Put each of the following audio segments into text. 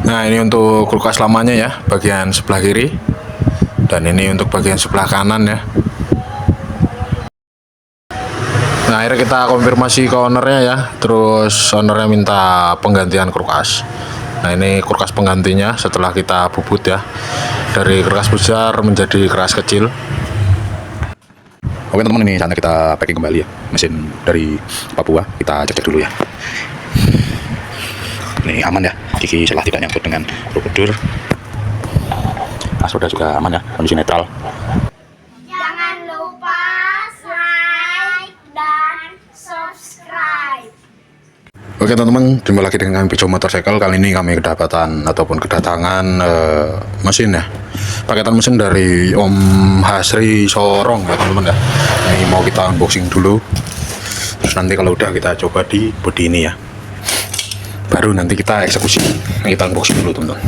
Nah, ini untuk kulkas lamanya ya, bagian sebelah kiri. Dan ini untuk bagian sebelah kanan ya. Nah, akhirnya kita konfirmasi ke ownernya ya. Terus ownernya minta penggantian kulkas. Nah, ini kulkas penggantinya setelah kita bubut ya. Dari keras besar menjadi keras kecil. Oke teman-teman, ini saatnya kita packing kembali ya. Mesin dari Papua, kita cek dulu ya. Ini aman ya, gigi setelah tidak nyangkut dengan prosedur. As roda juga aman ya, kondisi netral. Jangan lupa like dan subscribe. Oke teman-teman, jumpa lagi dengan Pijo Motorcycle. Kali ini kami kedatangan mesin ya. Paketan mesin dari Om Hasri Sorong ya teman-teman ya. Ini mau kita unboxing dulu. Terus nanti kalau udah kita coba di bodi ini ya. Baru nanti kita eksekusi. Kita unboxing dulu teman-teman.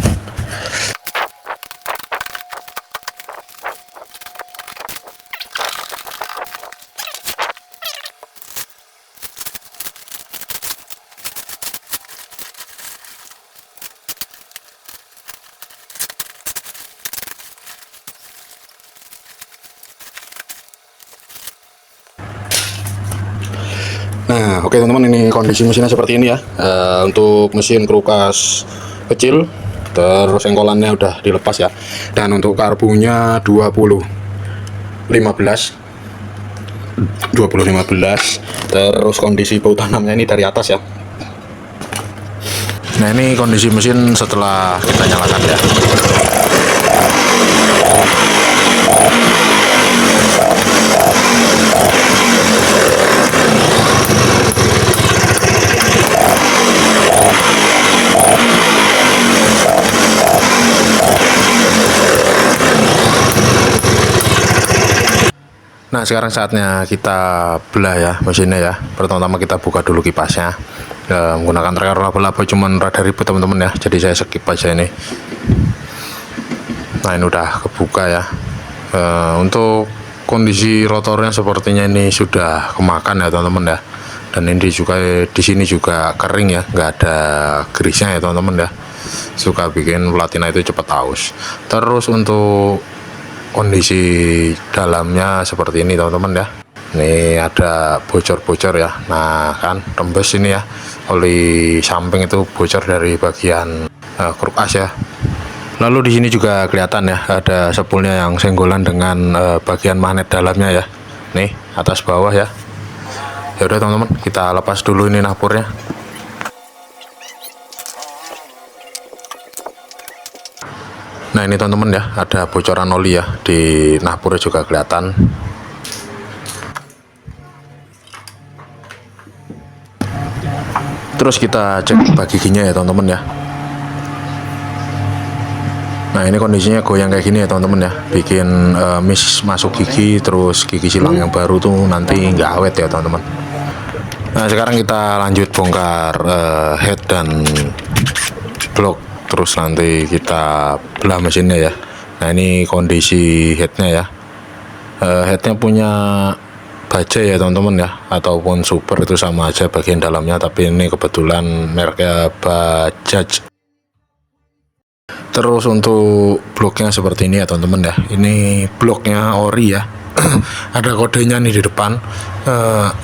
Nah, oke teman-teman, ini kondisi mesinnya seperti ini ya. Untuk mesin kulkas kecil, terus engkolannya udah dilepas ya. Dan untuk karbunya 2015, terus kondisi bau tanamnya ini dari atas ya. Nah, ini kondisi mesin setelah kita nyalakan ya. Nah, sekarang saatnya kita belah ya mesinnya ya. Pertama-tama kita buka dulu kipasnya. Menggunakan trigger laba-laba, cuman rada ribet teman-teman ya. Jadi saya skip aja ini. Nah, ini udah kebuka ya. Untuk kondisi rotornya sepertinya ini sudah kemakan ya teman-teman ya. Dan ini juga di sini juga kering ya, nggak ada grease-nya ya teman-teman ya. Suka bikin platina itu cepat aus. Terus untuk kondisi dalamnya seperti ini teman-teman ya. Ini ada bocor-bocor ya. Nah kan rembes ini ya, oli samping itu bocor dari bagian kulkas ya. Lalu di sini juga kelihatan ya, ada sepulnya yang senggolan dengan bagian magnet dalamnya ya. Nih atas bawah ya. Ya udah teman-teman, kita lepas dulu ini napurnya. Nah ini teman-teman ya, ada bocoran oli ya, di napurnya juga kelihatan. Terus kita cek bak giginya ya teman-teman ya. Nah ini kondisinya goyang kayak gini ya teman-teman ya, bikin miss masuk gigi, terus gigi silang yang baru tuh nanti nggak awet ya teman-teman. Nah sekarang kita lanjut bongkar head dan blok. Terus nanti kita belah mesinnya ya. Nah ini kondisi headnya ya. Headnya punya baja ya teman-teman ya, ataupun super itu sama aja bagian dalamnya. Tapi ini kebetulan mereknya Bajaj. Terus untuk bloknya seperti ini ya teman-teman ya. Ini bloknya ori ya. Ada kodenya nih di depan,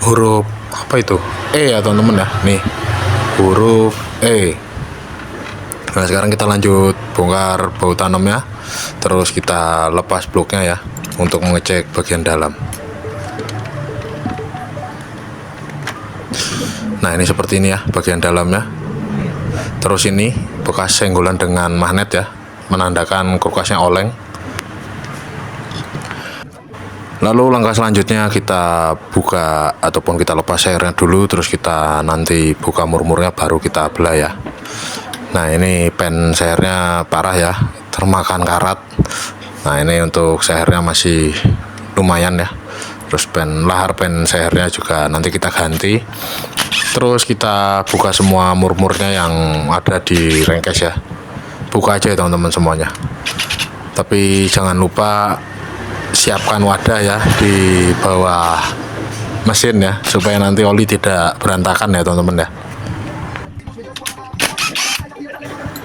huruf apa itu, E ya teman-teman ya. Nih huruf E. Nah sekarang kita lanjut bongkar baut tanamnya. Terus kita lepas bloknya ya, untuk mengecek bagian dalam. Nah ini seperti ini ya bagian dalamnya. Terus ini bekas senggolan dengan magnet ya, menandakan kulkasnya oleng. Lalu langkah selanjutnya kita buka ataupun kita lepas seirnya dulu. Terus kita nanti buka murmurnya, baru kita belah ya. Nah ini pen seirnya parah ya, termakan karat. Nah ini untuk seirnya masih lumayan ya. Terus lahar pen seirnya juga nanti kita ganti. Terus kita buka semua murmurnya yang ada di rengkes ya. Buka aja ya teman-teman semuanya. Tapi jangan lupa siapkan wadah ya di bawah mesin ya, supaya nanti oli tidak berantakan ya teman-teman ya.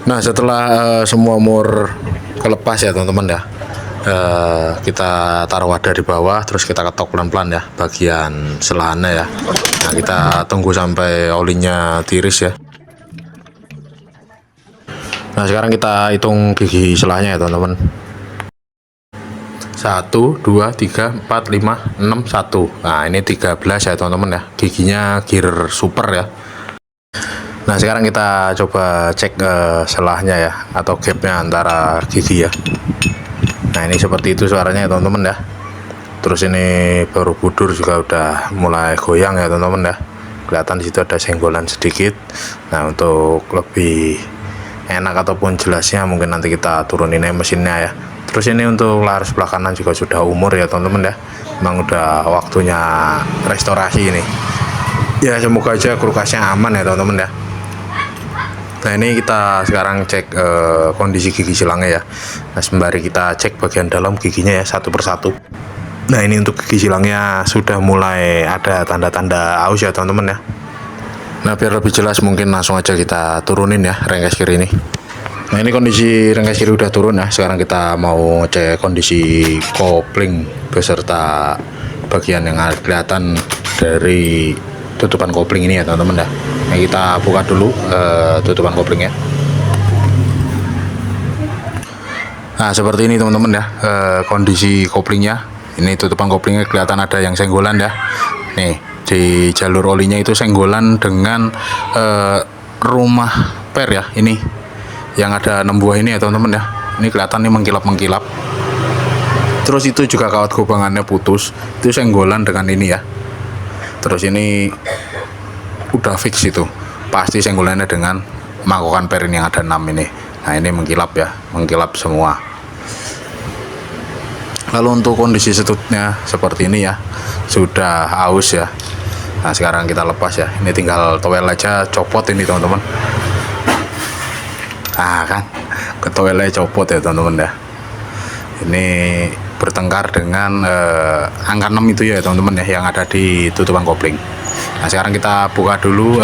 Nah setelah semua mur kelepas ya teman-teman ya, kita taruh wadah di bawah, terus kita ketok pelan-pelan ya bagian selahannya ya. Nah kita tunggu sampai olinya tiris ya. Nah sekarang kita hitung gigi selahnya ya teman-teman. 1, 2, 3, 4, 5, 6, 1. Nah ini 13 ya teman-teman ya, giginya gear super ya. Nah sekarang kita coba cek selahnya ya, atau gapnya antara gigi ya. Nah ini seperti itu suaranya ya teman-teman ya. Terus ini baru budur juga udah mulai goyang ya teman-teman ya. Kelihatan di situ ada senggolan sedikit. Nah untuk lebih enak ataupun jelasnya mungkin nanti kita turunin mesinnya ya. Terus ini untuk lahar sebelah kanan juga sudah umur ya teman-teman ya. Memang udah waktunya restorasi ini. Ya semoga aja kulkasnya aman ya teman-teman ya. Nah ini kita sekarang cek kondisi gigi silangnya ya. Nah sembari kita cek bagian dalam giginya ya satu persatu. Nah ini untuk gigi silangnya sudah mulai ada tanda-tanda aus ya teman-teman ya. Nah biar lebih jelas mungkin langsung aja kita turunin ya rengges kiri ini. Nah ini kondisi rengges kiri udah turun ya. Sekarang kita mau ngecek kondisi kopling beserta bagian yang kelihatan dari tutupan kopling ini ya teman-teman ya. Nah kita buka dulu tutupan koplingnya. Nah seperti ini teman-teman ya, kondisi koplingnya. Ini tutupan koplingnya kelihatan ada yang senggolan ya. Nih di jalur olinya itu senggolan dengan rumah per ya, ini yang ada 6 buah ini ya teman-teman ya. Ini kelihatan nih mengkilap-mengkilap. Terus itu juga kawat gobangannya putus, itu senggolan dengan ini ya. Terus ini udah fix itu, pasti senggolannya dengan mangkokan per ini yang ada 6 ini. Nah ini mengkilap ya, mengkilap semua. Lalu untuk kondisi setutnya seperti ini ya, sudah aus ya. Nah sekarang kita lepas ya, ini tinggal towel aja copot ini teman-teman. Nah kan ke towelnya copot ya teman-teman ya. Ini bertengkar dengan angka 6 itu ya teman-teman ya, yang ada di tutupan kopling. Nah sekarang kita buka dulu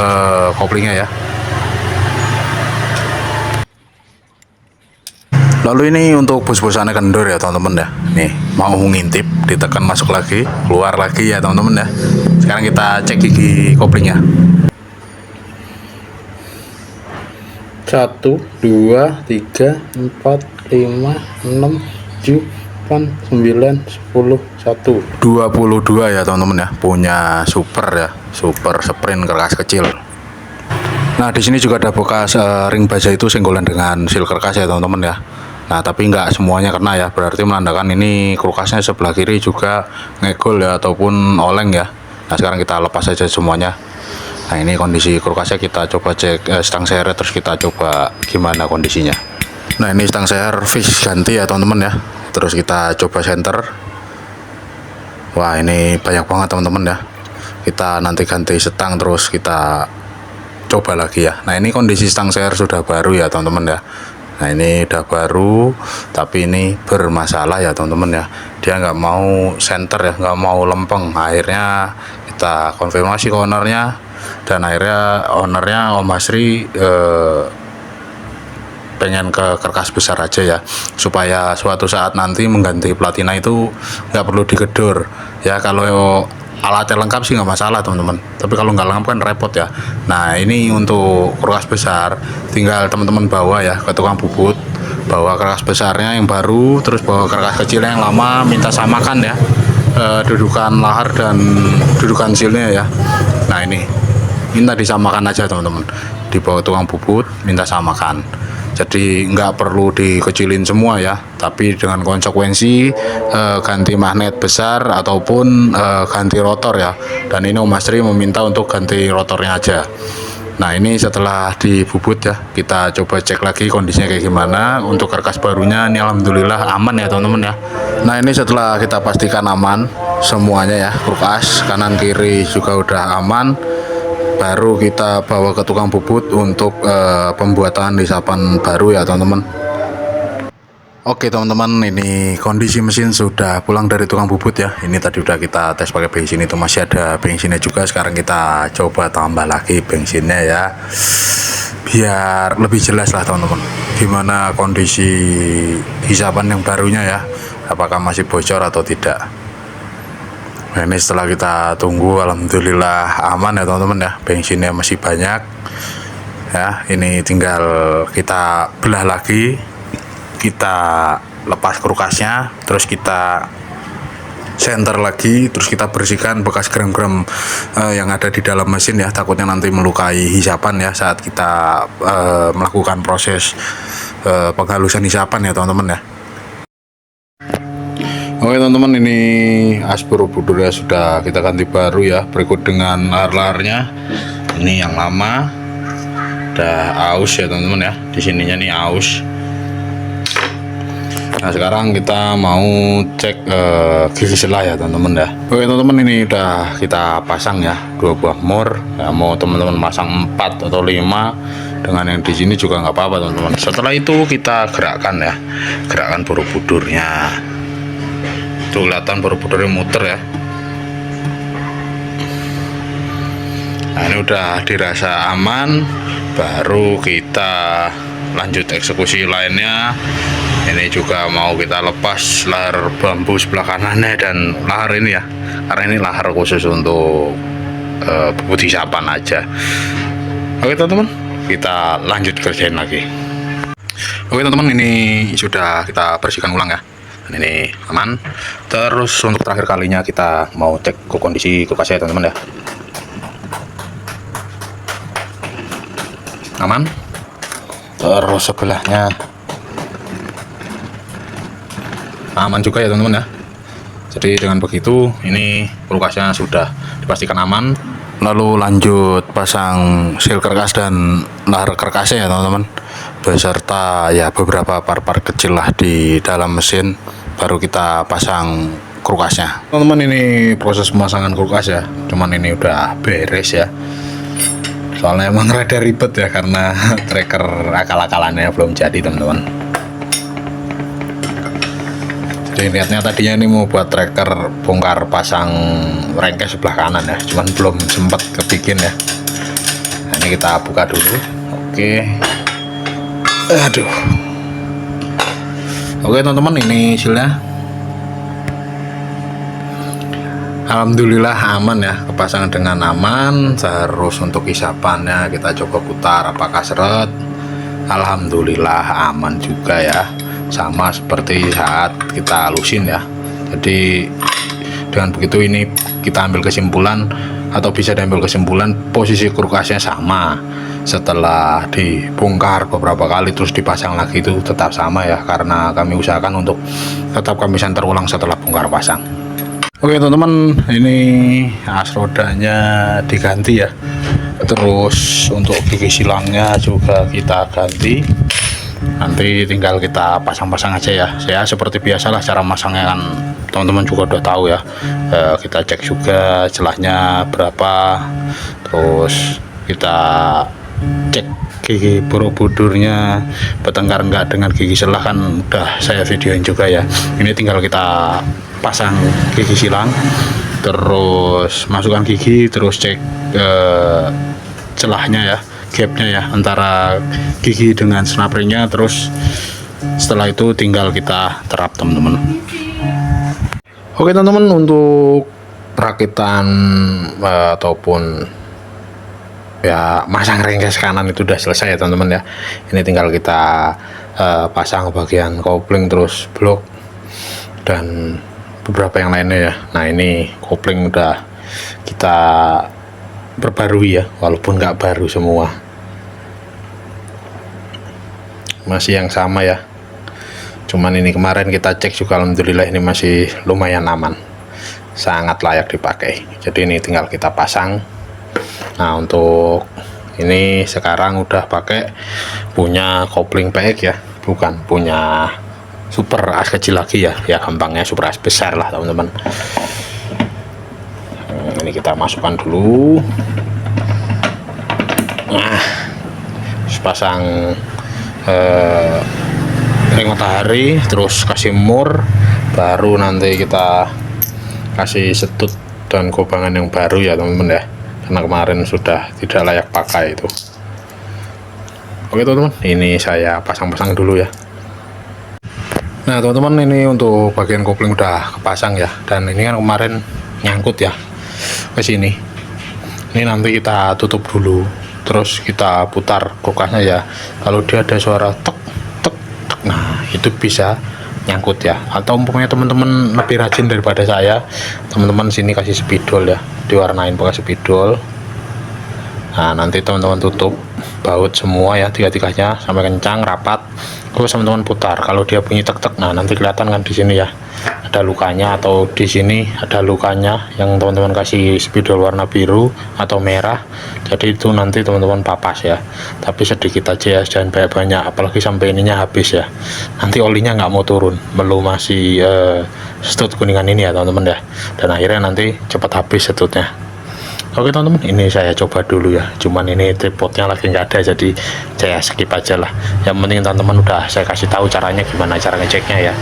koplingnya ya. Lalu ini untuk bus-busannya kendor ya teman-teman ya. Nih mau ngintip, ditekan masuk lagi, keluar lagi ya teman-teman ya. Sekarang kita cek gigi koplingnya. 1, 2, 3, 4, 5, 6, 7, 8, 9, 10, 1. 22 ya teman-teman ya, punya super ya, super sprint kerkas kecil. Nah di sini juga ada bekas ring baja itu senggolan dengan seal kerkas ya teman-teman ya. Nah tapi nggak semuanya kena ya, berarti menandakan ini kulkasnya sebelah kiri juga ngegol ya ataupun oleng ya. Nah sekarang kita lepas saja semuanya. Nah ini kondisi kulkasnya, kita coba cek stang sehernya, terus kita coba gimana kondisinya. Nah ini stang seher fix ganti ya teman-teman ya. Terus kita coba senter. Wah ini banyak banget teman-teman ya. Kita nanti ganti stang terus kita coba lagi ya. Nah ini kondisi stang seher sudah baru ya teman-teman ya. Nah ini udah baru, tapi ini bermasalah ya teman-teman ya. Dia nggak mau senter ya, nggak mau lempeng. Akhirnya kita konfirmasi ke ownernya, dan akhirnya ownernya Om Hasri pengen ke kerkas besar aja ya, supaya suatu saat nanti mengganti platina itu nggak perlu digedor ya. Kalau alatnya lengkap sih nggak masalah teman-teman, tapi kalau nggak lengkap kan repot ya. Nah ini untuk kerkas besar tinggal teman-teman bawa ya ke tukang bubut, bawa kerkas besarnya yang baru, terus bawa kerkas kecilnya yang lama, minta samakan ya dudukan lahar dan dudukan sealnya ya. Nah ini minta disamakan aja teman-teman, dibawa tukang bubut minta samakan. Jadi nggak perlu dikecilin semua ya, tapi dengan konsekuensi ganti magnet besar ataupun ganti rotor ya. Dan ini Om Hasri meminta untuk ganti rotornya aja. Nah ini setelah dibubut ya, kita coba cek lagi kondisinya kayak gimana. Untuk kerkas barunya ini alhamdulillah aman ya teman-teman ya. Nah ini setelah kita pastikan aman semuanya ya, kulkas kanan kiri juga udah aman, baru kita bawa ke tukang bubut untuk pembuatan lisapan baru ya teman-teman. Oke teman-teman, ini kondisi mesin sudah pulang dari tukang bubut ya. Ini tadi udah kita tes pakai bensin, itu masih ada bensinnya juga. Sekarang kita coba tambah lagi bensinnya ya, biar lebih jelas lah teman-teman gimana kondisi hisapan yang barunya ya, apakah masih bocor atau tidak. Nah, ini setelah kita tunggu, alhamdulillah aman ya teman-teman ya, bensinnya masih banyak ya. Ini tinggal kita belah lagi, kita lepas kulkasnya, terus kita senter lagi, terus kita bersihkan bekas gram-gram yang ada di dalam mesin ya, takutnya nanti melukai hisapan ya saat kita melakukan proses penghalusan hisapan ya teman-teman ya. Oke teman-teman, ini as Borobudurnya sudah kita ganti baru ya, berikut dengan lar-larnya. Ini yang lama udah aus ya teman-teman ya, di sininya nih aus. Nah sekarang kita mau cek gigi selah ya teman-teman ya. Oke teman-teman, ini udah kita pasang ya 2 buah mur ya, mau teman-teman pasang 4 atau 5 dengan yang di sini juga nggak apa-apa teman-teman. Setelah itu kita gerakkan ya, gerakan Borobudurnya tuh, kelihatan Borobudurnya muter ya. Nah ini udah dirasa aman, baru kita lanjut eksekusi lainnya. Ini juga mau kita lepas lahar bambu sebelah kanannya dan lahar ini ya, karena ini lahar khusus untuk bubut hisapan aja. Oke teman-teman, kita lanjut kerjain lagi. Oke teman-teman, ini sudah kita bersihkan ulang ya, dan ini aman. Terus untuk terakhir kalinya kita mau cek ke kondisi kulkasnya teman-teman ya. Aman. Terus sebelahnya aman juga ya teman-teman ya. Jadi dengan begitu ini kulkasnya sudah dipastikan aman. Lalu lanjut pasang sel kerkas dan lahar kerkasnya ya teman-teman, beserta ya beberapa part-part kecil lah di dalam mesin, baru kita pasang kulkasnya. Teman-teman, ini proses pemasangan kulkas ya, cuman ini udah beres ya. Soalnya emang rada ribet ya, karena tracker akal-akalannya belum jadi teman-teman. Jadi niatnya tadinya ini mau buat tracker bongkar pasang rengke sebelah kanan ya, cuman belum sempat kebikin ya. Nah, ini kita buka dulu. Oke. Aduh. Oke teman-teman, ini hasilnya. Alhamdulillah aman ya, kepasangan dengan aman. Terus untuk hisapannya kita coba putar apakah seret. Alhamdulillah aman juga ya, sama seperti saat kita halusin ya. Jadi dengan begitu ini kita ambil kesimpulan, atau bisa diambil kesimpulan posisi kulkasnya sama. Setelah dibongkar beberapa kali terus dipasang lagi itu tetap sama ya, karena kami usahakan untuk tetap kami senter ulang setelah bongkar pasang. Oke teman-teman, ini as rodanya diganti ya. Terus untuk gigi silangnya juga kita ganti. Nanti tinggal kita pasang-pasang aja ya. Saya seperti biasalah cara masangnya kan teman-teman juga udah tahu ya. Kita cek juga celahnya berapa, terus kita cek gigi Borobudurnya bertengkar enggak dengan gigi selah, kan udah saya videoin juga ya. Ini tinggal kita pasang gigi silang, terus masukkan gigi, terus cek celahnya ya, gapnya ya antara gigi dengan snapringnya. Terus setelah itu tinggal kita terap teman-teman. Oke teman-teman, untuk perakitan ataupun ya masang rengkes kanan itu udah selesai ya teman-teman ya. Ini tinggal kita pasang bagian kopling, terus blok dan beberapa yang lainnya ya. Nah ini kopling udah kita perbarui ya, walaupun nggak baru semua, masih yang sama ya. Cuman ini kemarin kita cek juga, alhamdulillah ini masih lumayan aman, sangat layak dipakai. Jadi ini tinggal kita pasang. Nah untuk ini sekarang udah pakai punya kopling PX ya, bukan punya super as kecil lagi ya. Ya gampangnya super as besar lah teman-teman. Ini kita masukkan dulu. Nah, pasang ring matahari, terus kasih mur, baru nanti kita kasih setut dan kobangan yang baru ya teman-teman ya, karena kemarin sudah tidak layak pakai itu. Oke teman-teman, ini saya pasang-pasang dulu ya. Nah teman-teman, ini untuk bagian kopling udah kepasang ya, dan ini kan kemarin nyangkut ya ke sini. Ini nanti kita tutup dulu, terus kita putar kulkasnya ya. Kalau dia ada suara tek tek tek, nah itu bisa nyangkut ya. Atau umpamanya teman-teman lebih rajin daripada saya, teman-teman sini kasih spidol ya, diwarnain pakai spidol. Nah nanti teman-teman tutup baut semua ya, tiga-tiganya sampai kencang rapat, terus teman-teman putar. Kalau dia bunyi tek-tek, nah nanti kelihatan kan di sini ya ada lukanya, atau di sini ada lukanya yang teman-teman kasih spidol warna biru atau merah. Jadi itu nanti teman-teman papas ya, tapi sedikit aja ya, jangan banyak-banyak, apalagi sampai ininya habis ya. Nanti olinya nggak mau turun, belum masih stud kuningan ini ya teman-teman ya, dan akhirnya nanti cepat habis stutnya. Oke teman-teman, ini saya coba dulu ya, cuman ini tripodnya lagi nggak ada, jadi saya skip aja lah. Yang penting teman-teman udah saya kasih tahu caranya, gimana cara ngeceknya ya.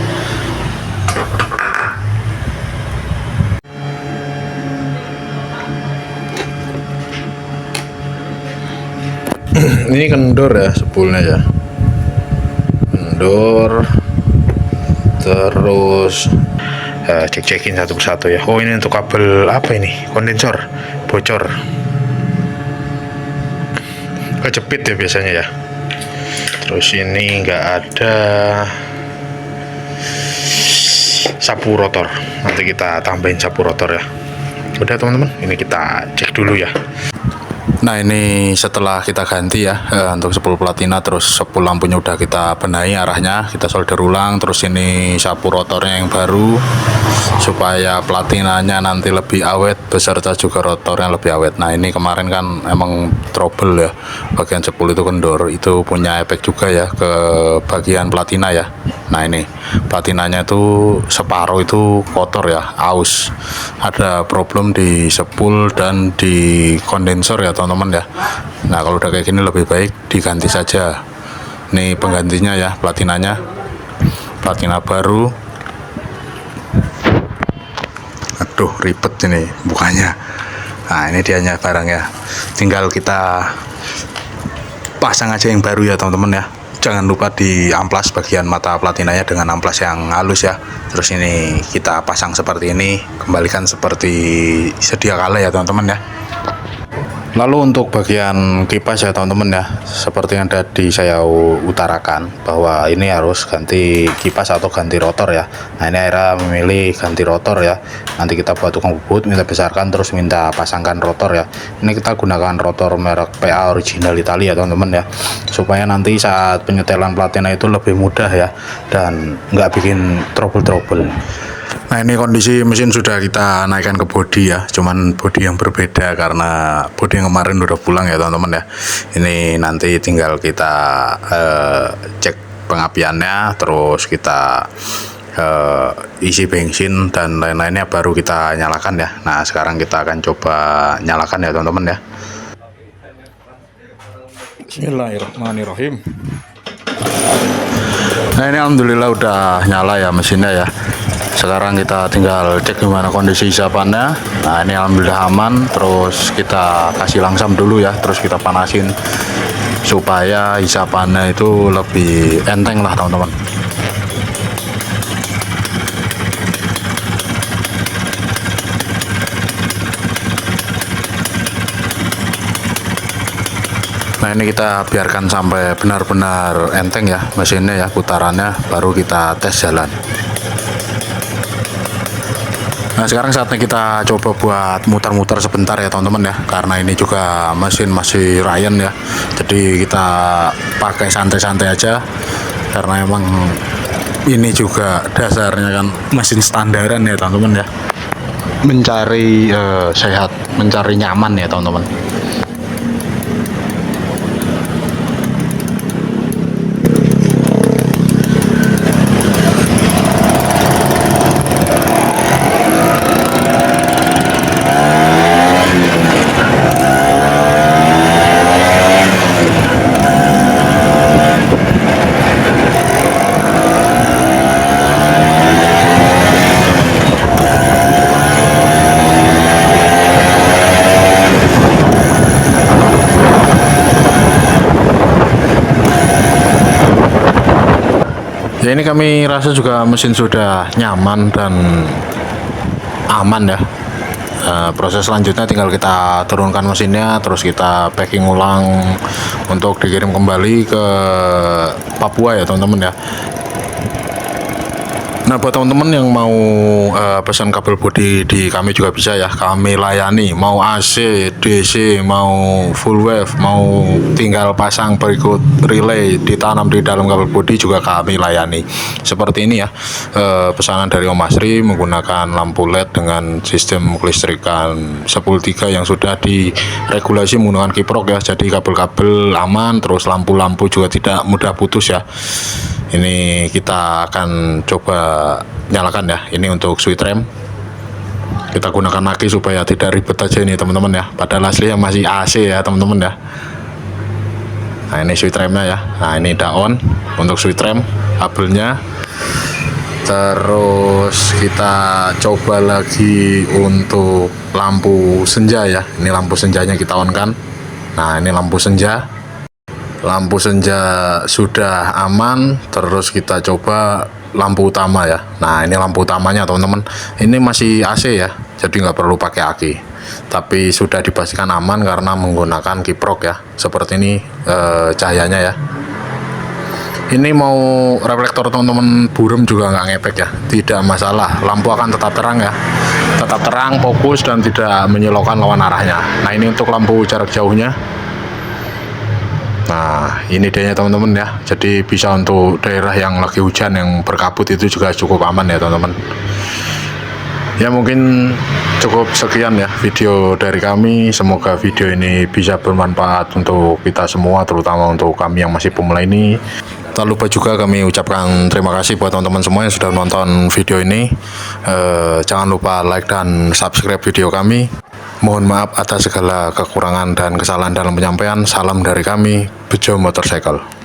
Ini kendor ya spoolnya ya, kendor. Terus cek-cekin satu persatu ya. Oh ini untuk kabel apa ini, kondensor bocor, kejepit ya biasanya ya. Terus ini enggak ada sapu rotor, nanti kita tambahin sapu rotor ya. Udah teman-teman, ini kita cek dulu ya. Nah ini setelah kita ganti ya untuk spool platina, terus spool lampunya udah kita benahi arahnya, kita solder ulang. Terus ini sapu rotornya yang baru supaya platinanya nanti lebih awet, beserta juga rotornya lebih awet. Nah ini kemarin kan emang trouble ya, bagian spool itu kendor, itu punya efek juga ya ke bagian platina ya. Nah ini platinanya itu separuh itu kotor ya, aus, ada problem di spool dan di kondensor ya teman-teman ya. Nah kalau udah kayak gini lebih baik diganti saja. Ini penggantinya ya, platinanya, platina baru. Aduh ribet ini bukanya. Nah ini dianya barang ya, tinggal kita pasang aja yang baru ya teman-teman ya. Jangan lupa di amplas bagian mata platinanya dengan amplas yang halus ya. Terus ini kita pasang seperti ini, kembalikan seperti sedia kala ya teman-teman ya. Lalu untuk bagian kipas ya teman-teman ya, seperti yang tadi saya utarakan bahwa ini harus ganti kipas atau ganti rotor ya. Nah ini akhirnya memilih ganti rotor ya. Nanti kita buat tukang bubut, minta besarkan, terus minta pasangkan rotor ya. Ini kita gunakan rotor merek PA original Italia teman-teman ya, supaya nanti saat penyetelan platina itu lebih mudah ya, dan nggak bikin trouble-trouble. Nah ini kondisi mesin sudah kita naikkan ke bodi ya, cuman bodi yang berbeda karena bodi yang kemarin udah pulang ya teman-teman ya. Ini nanti tinggal kita cek pengapiannya, terus kita isi bensin dan lain-lainnya, baru kita nyalakan ya. Nah sekarang kita akan coba nyalakan ya teman-teman ya. Bismillahirrahmanirrahim. Nah ini alhamdulillah udah nyala ya mesinnya ya. Sekarang kita tinggal cek gimana kondisi isapannya. Nah ini alhamdulillah aman. Terus kita kasih langsam dulu ya, terus kita panasin supaya isapannya itu lebih enteng lah teman-teman. Nah ini kita biarkan sampai benar-benar enteng ya mesinnya ya, putarannya, baru kita tes jalan. Nah sekarang saatnya kita coba buat muter-muter sebentar ya teman-teman ya, karena ini juga mesin masih Ryan ya, jadi kita pakai santai-santai aja, karena emang ini juga dasarnya kan mesin standaran ya teman-teman ya, mencari sehat, mencari nyaman ya teman-teman. Ya ini kami rasa juga mesin sudah nyaman dan aman ya. Proses selanjutnya tinggal kita turunkan mesinnya, terus kita packing ulang untuk dikirim kembali ke Papua ya teman-teman ya. Nah buat teman-teman yang mau pesan kabel bodi di kami juga bisa ya, kami layani, mau AC, DC, mau full wave, mau tinggal pasang berikut relay ditanam di dalam kabel bodi juga kami layani. Seperti ini ya, pesanan dari Om Asri menggunakan lampu LED dengan sistem kelistrikan 10-3 yang sudah diregulasi menggunakan kiprok ya, jadi kabel-kabel aman, terus lampu-lampu juga tidak mudah putus ya. Ini kita akan coba nyalakan ya, ini untuk switch rem kita gunakan aki supaya tidak ribet aja ini teman-teman ya, padahal aslinya masih AC ya teman-teman ya. Nah ini switch remnya ya, nah ini udah on untuk switch rem kabelnya. Terus kita coba lagi untuk lampu senja ya, ini lampu senjanya kita on kan. Nah ini lampu senja sudah aman. Terus kita coba lampu utama ya, nah ini lampu utamanya teman-teman, ini masih AC ya, jadi nggak perlu pakai aki, tapi sudah dipastikan aman karena menggunakan kiprok ya. Seperti ini cahayanya ya. Ini mau reflektor teman-teman burem juga nggak ngepek ya, tidak masalah, lampu akan tetap terang ya, tetap terang, fokus, dan tidak menyilaukan lawan arahnya. Nah ini untuk lampu jarak jauhnya. Nah ini dia teman-teman ya, jadi bisa untuk daerah yang lagi hujan, yang berkabut itu juga cukup aman ya teman-teman. Ya mungkin cukup sekian ya video dari kami, semoga video ini bisa bermanfaat untuk kita semua, terutama untuk kami yang masih pemula ini. Tak lupa juga kami ucapkan terima kasih buat teman-teman semua yang sudah menonton video ini. Jangan lupa like dan subscribe video kami. Mohon maaf atas segala kekurangan dan kesalahan dalam penyampaian. Salam dari kami, Bejo Motorcycle.